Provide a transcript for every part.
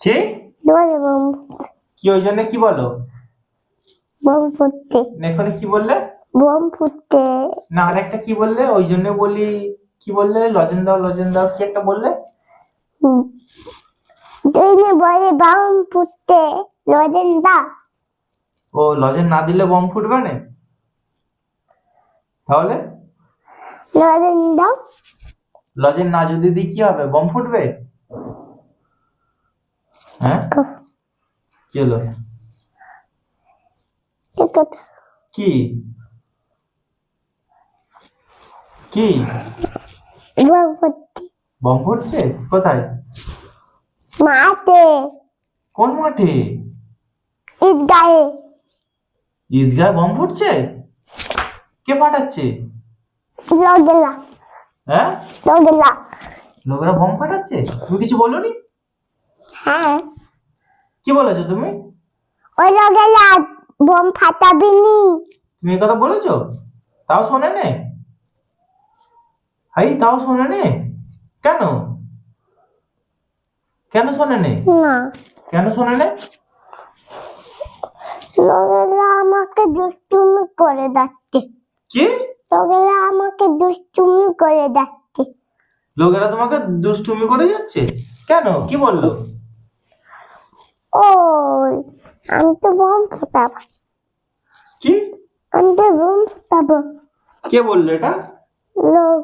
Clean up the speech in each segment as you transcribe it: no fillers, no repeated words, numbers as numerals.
কি বলে বম কি ওই জন্য কি বলো? বম ফুটতে এখানে কি বললে? বম ফুটতে না আরেকটা কি বললে? ওই জন্য বলি কি বললে? লজেন দাও লজেন দাও কি একটা বললে? তুই বলে বম ফুটতে লজেন দা। ও লজেন না দিলে বম ফুটবে না? তাহলে লজেন দাও। লজেন না যদি দিই কি হবে? বম ফুটবে? হ্যাঁ কি হলো? ঠিক আছে কি কি বম ফুটতে বম ফুটছে কোথায়? মাঠে কোন মাঠে? ঈদগাহে ঈদগাহ বম ফুটছে? কে ফাটাচ্ছে? লগেলা হ্যাঁ লগেলা। লোকেরা বম ফাটাচ্ছে? তুমি কিছু বলোনি? হ্যাঁ কি বলেছো তুমি? ওই লগেলা বম ফাটাবি নি। তুমি এই কথা বলেছো? তাও শোনে নে? হাই তাও শোনে নে? কেন কেন শোনে নে? না কেন শোনে নে? লগেলা আমাকে দুষ্টুমি করে যাচ্ছে। কি লগেলা আমাকে দুষ্টুমি করে যাচ্ছে। লোকেরা তোমাকে দুষ্টুমি করে যাচ্ছে? কেন কি বললো? ওই আমি তো বম ফাটাবো। কি আমি তো বম ফাটাবো। কে বললো এটা? লোক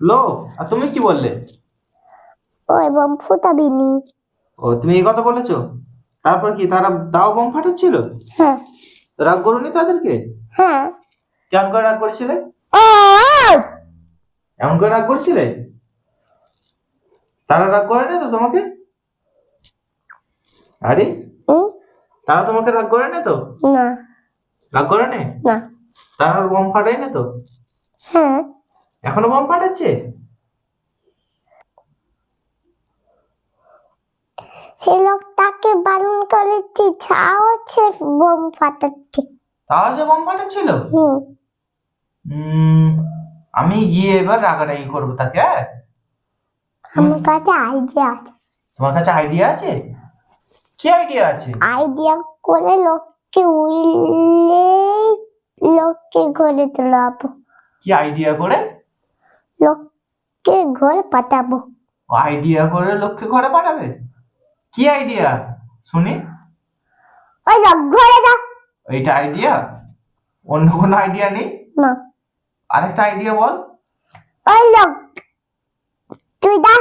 লোক। আর তুমি কি বললে? ওই বম ফুটাবি নি। ও তুমি এই কথা বলেছো? তারপর কি তারা তাও বম ফাটাচ্ছিল? হ্যাঁ রাগ করোনি তাদেরকে? হ্যাঁ কেমন করে রাগ করেছিলে? ওই এমন করে রাগ করেছিলে? তারা রাগ করে না তো তোমাকে? আরিস হুম, তারা তোমাকে রাগ করে না তো? না রাগ করে না? না তারা আর বম ফাটায় না তো? হ্যাঁ এখনো বম ফাটাচ্ছে? সেই লোকটাকে বারণ করেছি ছাও হচ্ছে বম ফাটাচ্ছে। তাও যে বম ফাটাচ্ছিল? হুম আমি গিয়ে এবার রাগারাগি করবো তাকে। হ্যাঁ আমার কাছে আইডিয়া আছে। তোমার কাছে আইডিয়া আছে? কি আইডিয়া আছে? আইডিয়া করে লোককে উইলে লোককে ঘরে তোলাবো। কি আইডিয়া করে? লোককে ঘরে পাঠাবো। আইডিয়া করে লোককে ঘরে পাঠাবে? কি আইডিয়া শুনি? ওই লোক ঘরে দা। এইটা আইডিয়া? অন্য কোনো আইডিয়া নেই? না আরেকটা আইডিয়া বল। ওই লোক তুই দা।